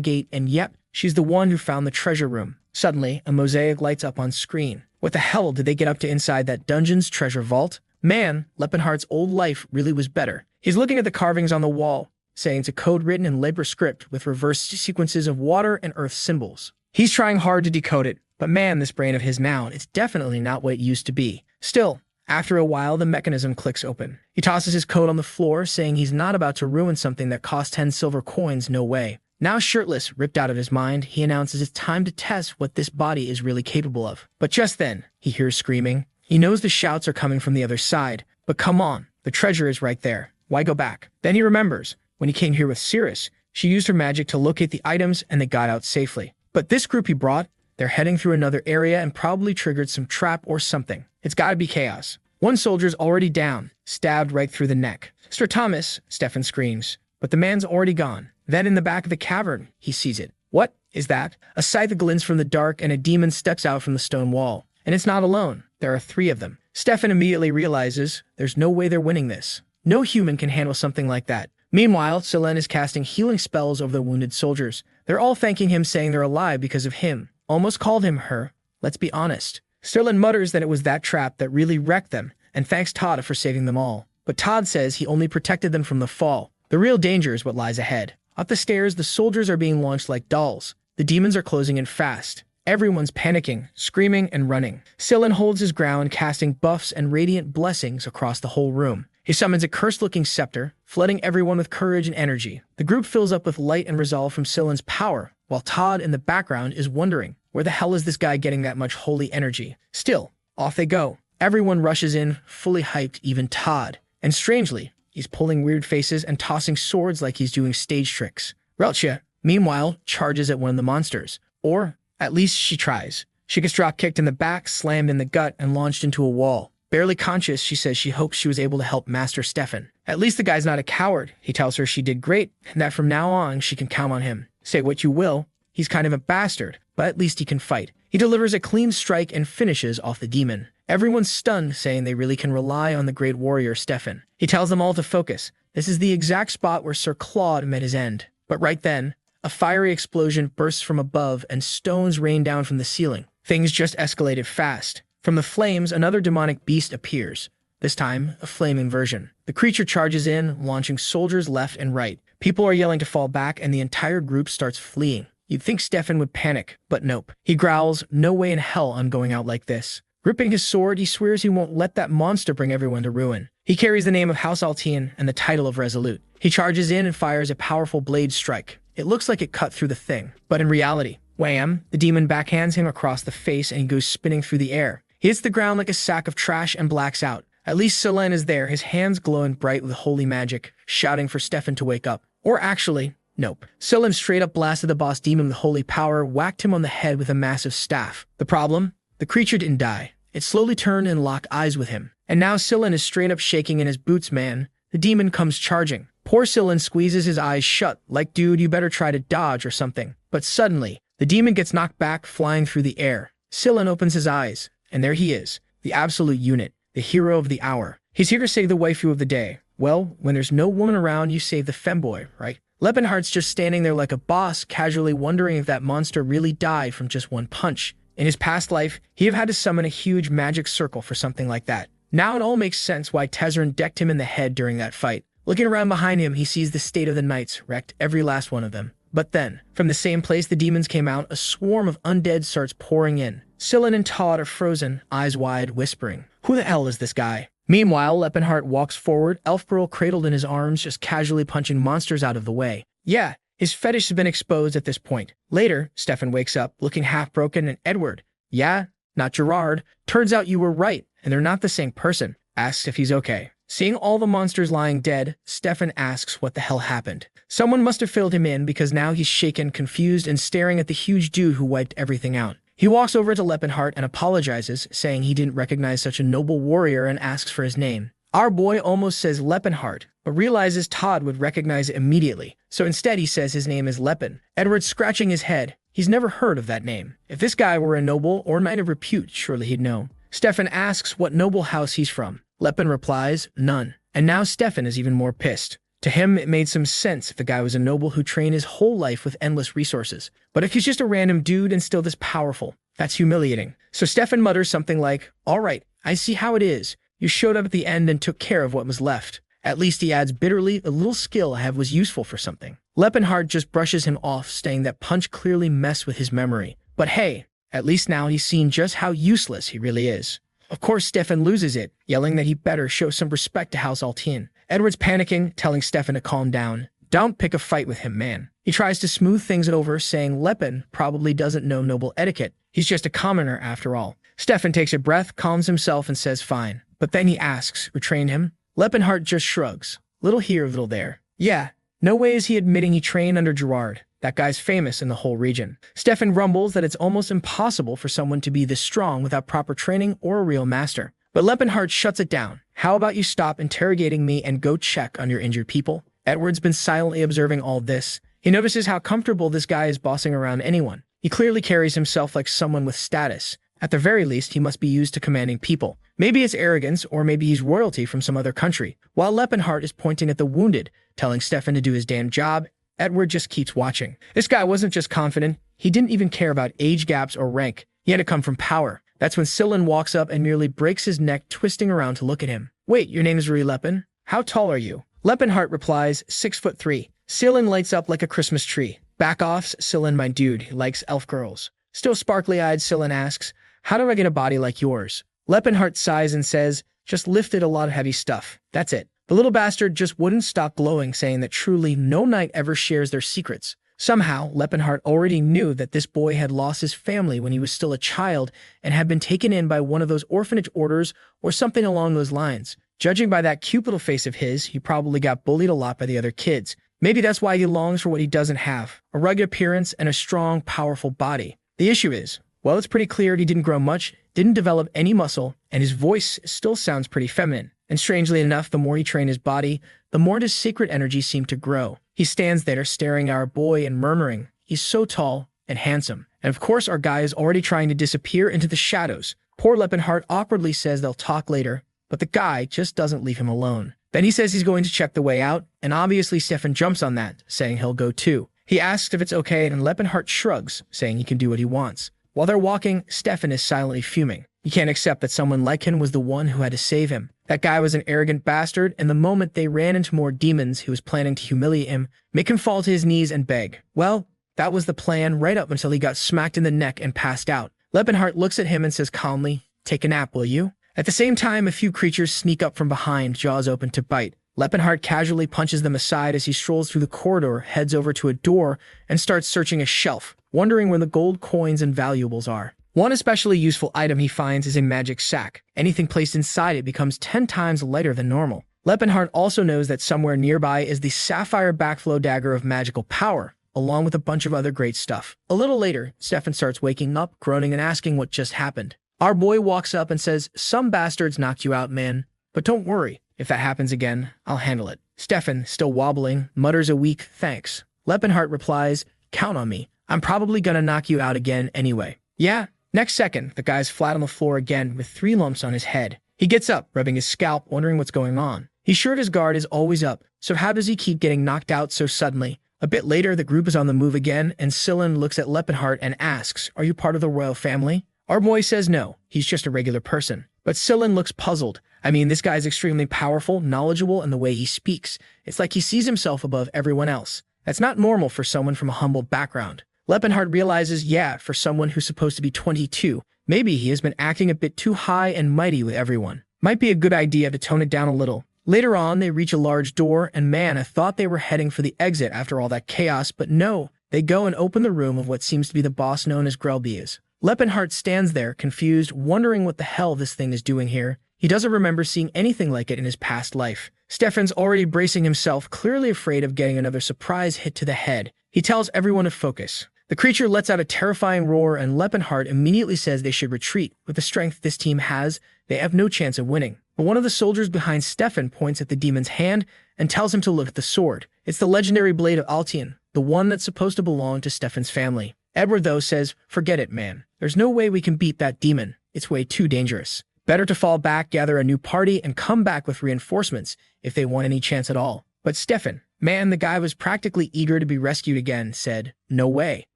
S1: gate, and yep, she's the one who found the treasure room. Suddenly, a mosaic lights up on screen. What the hell did they get up to inside that dungeon's treasure vault? Man, Leppenhart's old life really was better. He's looking at the carvings on the wall, saying it's a code written in Labor script with reverse sequences of water and earth symbols. He's trying hard to decode it, but man, this brain of his now, it's definitely not what it used to be. Still, After a while, the mechanism clicks open. He tosses his coat on the floor, saying he's not about to ruin something that cost 10 silver coins, no way. Now shirtless, ripped out of his mind, he announces it's time to test what this body is really capable of. But just then, he hears screaming. He knows the shouts are coming from the other side. But come on, the treasure is right there. Why go back? Then he remembers, when he came here with Cirrus, she used her magic to locate the items and they got out safely. But this group he brought, they're heading through another area and probably triggered some trap or something. It's gotta be chaos. One soldier's already down, stabbed right through the neck. Sir Thomas, Stefan screams, but the man's already gone. Then in the back of the cavern, he sees it. What is that? A scythe glints from the dark and a demon steps out from the stone wall. And it's not alone. There are 3 of them. Stefan immediately realizes there's no way they're winning this. No human can handle something like that. Meanwhile, Selen is casting healing spells over the wounded soldiers. They're all thanking him, saying they're alive because of him. Almost called him her. Let's be honest. Sterling mutters that it was that trap that really wrecked them, and thanks Todd for saving them all. But Todd says he only protected them from the fall. The real danger is what lies ahead. Up the stairs, the soldiers are being launched like dolls. The demons are closing in fast. Everyone's panicking, screaming, and running. Selen holds his ground, casting buffs and radiant blessings across the whole room. He summons a cursed-looking scepter, flooding everyone with courage and energy. The group fills up with light and resolve from Selen's power, while Todd in the background is wondering, where the hell is this guy getting that much holy energy? Still, off they go. Everyone rushes in, fully hyped, even Todd. And strangely, he's pulling weird faces and tossing swords like he's doing stage tricks. Relcha, meanwhile, charges at one of the monsters. Or, at least she tries. She gets drop-kicked in the back, slammed in the gut, and launched into a wall. Barely conscious, she says she hopes she was able to help Master Stefan. At least the guy's not a coward. He tells her she did great, and that from now on, she can count on him. Say what you will, he's kind of a bastard, but at least he can fight. He delivers a clean strike and finishes off the demon. Everyone's stunned, saying they really can rely on the great warrior Stefan. He tells them all to focus. This is the exact spot where Sir Claude met his end. But right then, a fiery explosion bursts from above and stones rain down from the ceiling. Things just escalated fast. From the flames, another demonic beast appears. This time, a flaming version. The creature charges in, launching soldiers left and right. People are yelling to fall back, and the entire group starts fleeing. You'd think Stefan would panic, but nope. He growls, "No way in hell I'm going out like this." Gripping his sword, he swears he won't let that monster bring everyone to ruin. He carries the name of House Altian and the title of Resolute. He charges in and fires a powerful blade strike. It looks like it cut through the thing, but in reality, wham, the demon backhands him across the face and he goes spinning through the air. He hits the ground like a sack of trash and blacks out. At least Selen is there, his hands glowing bright with holy magic, shouting for Stefan to wake up. Or actually, nope. Selen straight up blasted the boss demon with holy power, whacked him on the head with a massive staff. The problem? The creature didn't die. It slowly turned and locked eyes with him. And now Selen is straight up shaking in his boots, man. The demon comes charging. Poor Selen squeezes his eyes shut, like, dude, you better try to dodge or something. But suddenly, the demon gets knocked back, flying through the air. Selen opens his eyes, and there he is, the absolute unit, the hero of the hour. He's here to save the waifu of the day. Well, when there's no woman around, you save the femboy, right? Lepenhart's just standing there like a boss, casually wondering if that monster really died from just one punch. In his past life, he'd have had to summon a huge magic circle for something like that. Now it all makes sense why Tezzern decked him in the head during that fight. Looking around behind him, he sees the state of the knights, wrecked every last one of them. But then, from the same place the demons came out, a swarm of undead starts pouring in. Selen and Todd are frozen, eyes wide, whispering, "Who the hell is this guy?" Meanwhile, Lepenhart walks forward, Elfbro cradled in his arms, just casually punching monsters out of the way. Yeah, his fetish has been exposed at this point. Later, Stefan wakes up, looking half-broken, and Edward, "Yeah, not Gerard. Turns out you were right, and they're not the same person," asks if he's okay. Seeing all the monsters lying dead, Stefan asks what the hell happened. Someone must have filled him in because now he's shaken, confused, and staring at the huge dude who wiped everything out. He walks over to Lepenhart and apologizes, saying he didn't recognize such a noble warrior and asks for his name. Our boy almost says Lepenhart, but realizes Todd would recognize it immediately, so instead he says his name is Lepen. Edward's scratching his head. He's never heard of that name. If this guy were a noble or knight of repute, surely he'd know. Stefan asks what noble house he's from. Lepen replies, none. And now Stefan is even more pissed. To him, it made some sense if the guy was a noble who trained his whole life with endless resources. But if he's just a random dude and still this powerful, that's humiliating. So Stefan mutters something like, "All right, I see how it is. You showed up at the end and took care of what was left." At least he adds bitterly, "A little skill I have was useful for something." Lepenhart just brushes him off, saying that punch clearly messed with his memory. But hey, at least now he's seen just how useless he really is. Of course, Stefan loses it, yelling that he better show some respect to House Altien. Edward's panicking, telling Stefan to calm down. Don't pick a fight with him, man. He tries to smooth things over, saying Lepin probably doesn't know noble etiquette. He's just a commoner after all. Stefan takes a breath, calms himself, and says fine. But then he asks, who trained him? Lepinhart just shrugs. Little here, little there. Yeah, no way is he admitting he trained under Gerard. That guy's famous in the whole region. Stefan rumbles that it's almost impossible for someone to be this strong without proper training or a real master. But Lepinhart shuts it down. How about you stop interrogating me and go check on your injured people? Edward's been silently observing all this. He notices how comfortable this guy is bossing around anyone. He clearly carries himself like someone with status. At the very least, he must be used to commanding people. Maybe it's arrogance, or maybe he's royalty from some other country. While Lepinhart is pointing at the wounded, telling Stefan to do his damn job, Edward just keeps watching. This guy wasn't just confident, he didn't even care about age gaps or rank. He had to come from power. That's when Sillin walks up and nearly breaks his neck, twisting around to look at him. Wait, your name is Rui Lepin? How tall are you? Lepinhart replies, 6'3". Sillin lights up like a Christmas tree. Back off, Sillin, my dude, he likes elf girls. Still sparkly-eyed, Sillin asks, how do I get a body like yours? Lepinhart sighs and says, just lifted a lot of heavy stuff. That's it. The little bastard just wouldn't stop glowing, saying that truly no knight ever shares their secrets. Somehow, Lepinhart already knew that this boy had lost his family when he was still a child and had been taken in by one of those orphanage orders or something along those lines. Judging by that cute little face of his, he probably got bullied a lot by the other kids. Maybe that's why he longs for what he doesn't have, a rugged appearance and a strong, powerful body. The issue is, well, it's pretty clear he didn't grow much, didn't develop any muscle, and his voice still sounds pretty feminine. And strangely enough, the more he trained his body, the more his sacred energy seemed to grow. He stands there staring at our boy and murmuring, he's so tall and handsome. And of course, our guy is already trying to disappear into the shadows. Poor Lepinhart awkwardly says they'll talk later, but the guy just doesn't leave him alone. Then he says he's going to check the way out, and obviously Stefan jumps on that, saying he'll go too. He asks if it's okay, and Lepinhart shrugs, saying he can do what he wants. While they're walking, Stefan is silently fuming. He can't accept that someone like him was the one who had to save him. That guy was an arrogant bastard, and the moment they ran into more demons, he was planning to humiliate him, make him fall to his knees and beg. Well, that was the plan right up until he got smacked in the neck and passed out. Lepinhart looks at him and says calmly, take a nap, will you? At the same time, a few creatures sneak up from behind, jaws open to bite. Lepinhart casually punches them aside as he strolls through the corridor, heads over to a door, and starts searching a shelf, wondering where the gold coins and valuables are. One especially useful item he finds is a magic sack. Anything placed inside it becomes 10 times lighter than normal. Lepinhart also knows that somewhere nearby is the sapphire backflow dagger of magical power, along with a bunch of other great stuff. A little later, Stefan starts waking up, groaning and asking what just happened. Our boy walks up and says, some bastards knocked you out, man. But don't worry, if that happens again, I'll handle it. Stefan, still wobbling, mutters a weak thanks. Lepinhart replies, count on me. I'm probably gonna knock you out again anyway. Yeah. Next second, the guy's flat on the floor again with 3 lumps on his head. He gets up, rubbing his scalp, wondering what's going on. He's sure his guard is always up, so how does he keep getting knocked out so suddenly? A bit later, the group is on the move again, and Sillin looks at Lepinhart and asks, are you part of the royal family? Our boy says no, he's just a regular person. But Sillin looks puzzled. I mean, this guy's extremely powerful, knowledgeable, and the way he speaks. It's like he sees himself above everyone else. That's not normal for someone from a humble background. Lepinhart realizes, yeah, for someone who's supposed to be 22, maybe he has been acting a bit too high and mighty with everyone. Might be a good idea to tone it down a little. Later on, they reach a large door, and man, I thought they were heading for the exit after all that chaos, but no. They go and open the room of what seems to be the boss known as Grelbias. Lepinhart stands there, confused, wondering what the hell this thing is doing here. He doesn't remember seeing anything like it in his past life. Stefan's already bracing himself, clearly afraid of getting another surprise hit to the head. He tells everyone to focus. The creature lets out a terrifying roar, and Lepinhart immediately says they should retreat. With the strength this team has, they have no chance of winning. But one of the soldiers behind Stefan points at the demon's hand and tells him to look at the sword. It's the legendary blade of Altien, the one that's supposed to belong to Stefan's family. Edward, though, says, forget it, man. There's no way we can beat that demon. It's way too dangerous. Better to fall back, gather a new party, and come back with reinforcements if they want any chance at all. But Stefan, man, the guy was practically eager to be rescued again, said, no way.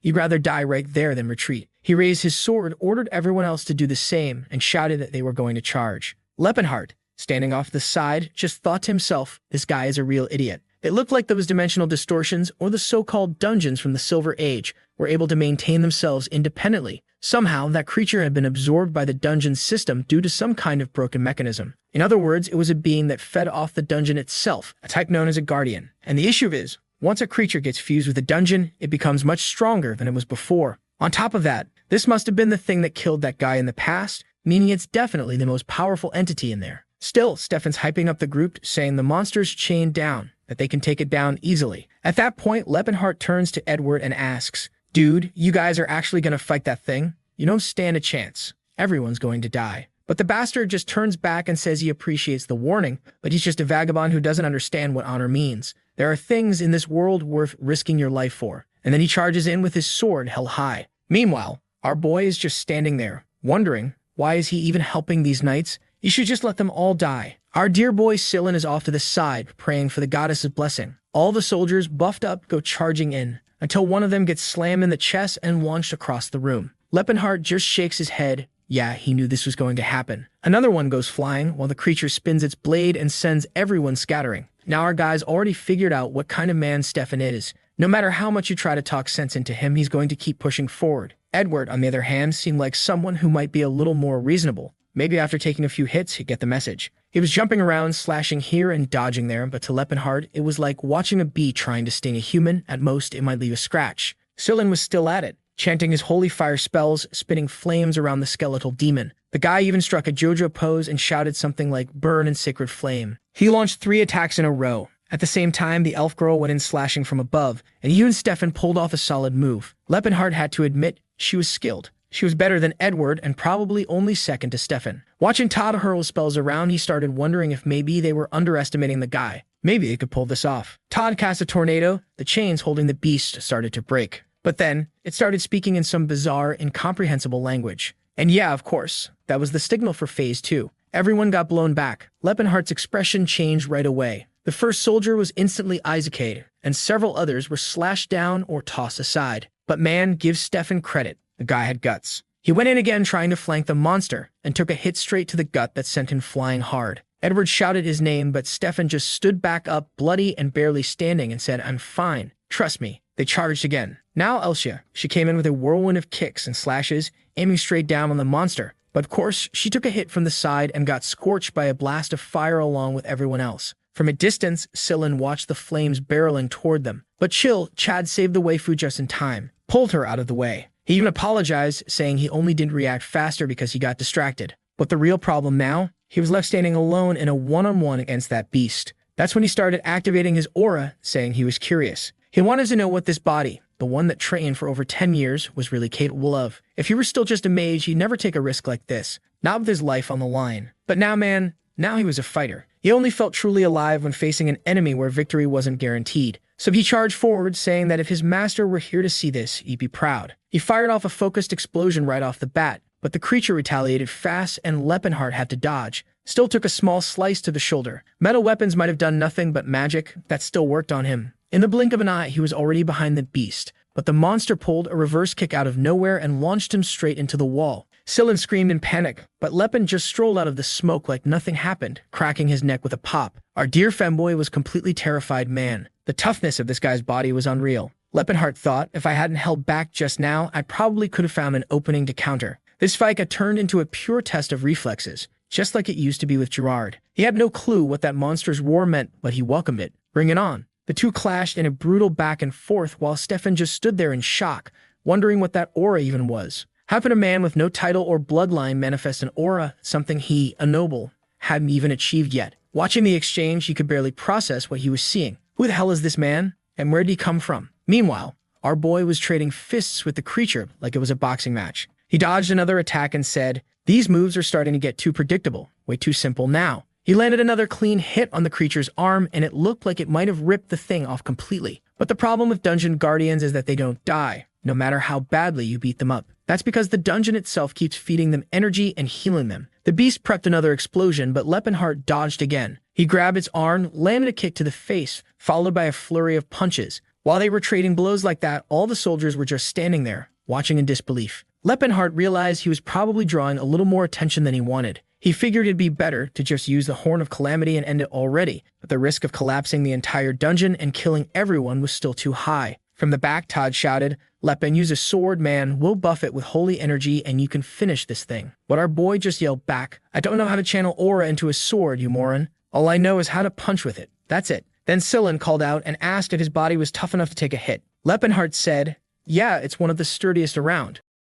S1: He'd rather die right there than retreat. He raised his sword, ordered everyone else to do the same, and shouted that they were going to charge. Lepinhart, standing off the side, just thought to himself, this guy is a real idiot. It looked like those dimensional distortions, or the so-called dungeons from the Silver Age, were able to maintain themselves independently, Somehow, that creature had been absorbed by the dungeon's system due to some kind of broken mechanism. In other words, it was a being that fed off the dungeon itself, a type known as a guardian. And the issue is, once a creature gets fused with a dungeon, it becomes much stronger than it was before. On top of that, this must have been the thing that killed that guy in the past, meaning it's definitely the most powerful entity in there. Still, Stefan's hyping up the group, saying the monster's chained down, that they can take it down easily. At that point, Leppenhart turns to Edward and asks, "Dude, you guys are actually going to fight that thing? You don't stand a chance. Everyone's going to die." But the bastard just turns back and says he appreciates the warning, but he's just a vagabond who doesn't understand what honor means. There are things in this world worth risking your life for. And then he charges in with his sword held high. Meanwhile, our boy is just standing there, wondering, why is he even helping these knights? You should just let them all die. Our dear boy Sillin is off to the side, praying for the goddess's blessing. All the soldiers, buffed up, go charging in, until one of them gets slammed in the chest and launched across the room. Leppenhart just shakes his head. Yeah, he knew this was going to happen. Another one goes flying, while the creature spins its blade and sends everyone scattering. Now our guy's already figured out what kind of man Stefan is. No matter how much you try to talk sense into him, he's going to keep pushing forward. Edward, on the other hand, seemed like someone who might be a little more reasonable. Maybe after taking a few hits, he'd get the message. He was jumping around, slashing here and dodging there, but to Leppenhart, it was like watching a bee trying to sting a human. At most, it might leave a scratch. Sillin was still at it, chanting his holy fire spells, spitting flames around the skeletal demon. The guy even struck a JoJo pose and shouted something like, "Burn in sacred flame." He launched 3 attacks in a row. At the same time, the elf girl went in slashing from above, and you and Stefan pulled off a solid move. Leppenhart had to admit she was skilled. She was better than Edward and probably only second to Stefan. Watching Todd hurl spells around, he started wondering if maybe they were underestimating the guy. Maybe they could pull this off. Todd cast a tornado. The chains holding the beast started to break. But then, it started speaking in some bizarre, incomprehensible language. And yeah, of course, that was the signal for Phase 2. Everyone got blown back. Leppenhart's expression changed right away. The first soldier was instantly Isaac'd, and several others were slashed down or tossed aside. But man, give Stefan credit. The guy had guts. He went in again trying to flank the monster, and took a hit straight to the gut that sent him flying hard. Edward shouted his name, but Stefan just stood back up, bloody and barely standing, and said, "I'm fine. Trust me." They charged again. Now Elsia, she came in with a whirlwind of kicks and slashes, aiming straight down on the monster. But of course, she took a hit from the side and got scorched by a blast of fire along with everyone else. From a distance, Sillin watched the flames barreling toward them. But chill, Chad saved the waifu just in time, pulled her out of the way. He even apologized, saying he only didn't react faster because he got distracted. But the real problem now? He was left standing alone in a one-on-one against that beast. That's when he started activating his aura, saying he was curious. He wanted to know what this body, the one that trained for over 10 years, was really capable of. If he were still just a mage, he'd never take a risk like this, not with his life on the line. But now, man, now he was a fighter. He only felt truly alive when facing an enemy where victory wasn't guaranteed. So he charged forward, saying that if his master were here to see this, he'd be proud. He fired off a focused explosion right off the bat, but the creature retaliated fast and Leppenhart had to dodge. Still took a small slice to the shoulder. Metal weapons might have done nothing but magic. That still worked on him. In the blink of an eye, he was already behind the beast, but the monster pulled a reverse kick out of nowhere and launched him straight into the wall. Sillin screamed in panic, but Leppen just strolled out of the smoke like nothing happened, cracking his neck with a pop. Our dear femboy was completely terrified man. The toughness of this guy's body was unreal. Leppenhart thought, if I hadn't held back just now, I probably could have found an opening to counter. This fight had turned into a pure test of reflexes, just like it used to be with Gerard. He had no clue what that monster's roar meant, but he welcomed it. Bring it on. The two clashed in a brutal back and forth while Stefan just stood there in shock, wondering what that aura even was. How could a man with no title or bloodline manifest an aura, something he, a noble, hadn't even achieved yet? Watching the exchange, he could barely process what he was seeing. Who the hell is this man? And where did he come from? Meanwhile, our boy was trading fists with the creature like it was a boxing match. He dodged another attack and said, "These moves are starting to get too predictable, way too simple now." He landed another clean hit on the creature's arm, and it looked like it might have ripped the thing off completely. But the problem with dungeon guardians is that they don't die, no matter how badly you beat them up. That's because the dungeon itself keeps feeding them energy and healing them. The beast prepped another explosion, but Leppenhart dodged again. He grabbed its arm, landed a kick to the face, followed by a flurry of punches. While they were trading blows like that, all the soldiers were just standing there, watching in disbelief. Leppenhart realized he was probably drawing a little more attention than he wanted. He figured it'd be better to just use the Horn of Calamity and end it already, but the risk of collapsing the entire dungeon and killing everyone was still too high. From the back, Todd shouted, Lepin, use a sword, man. We'll buff it with holy energy and you can finish this thing. But our boy just yelled back, I don't know how to channel aura into a sword, you moron. All I know is how to punch with it. That's it. Then Sillin called out and asked if his body was tough enough to take a hit. Lepinhart said, yeah, it's one of the sturdiest around.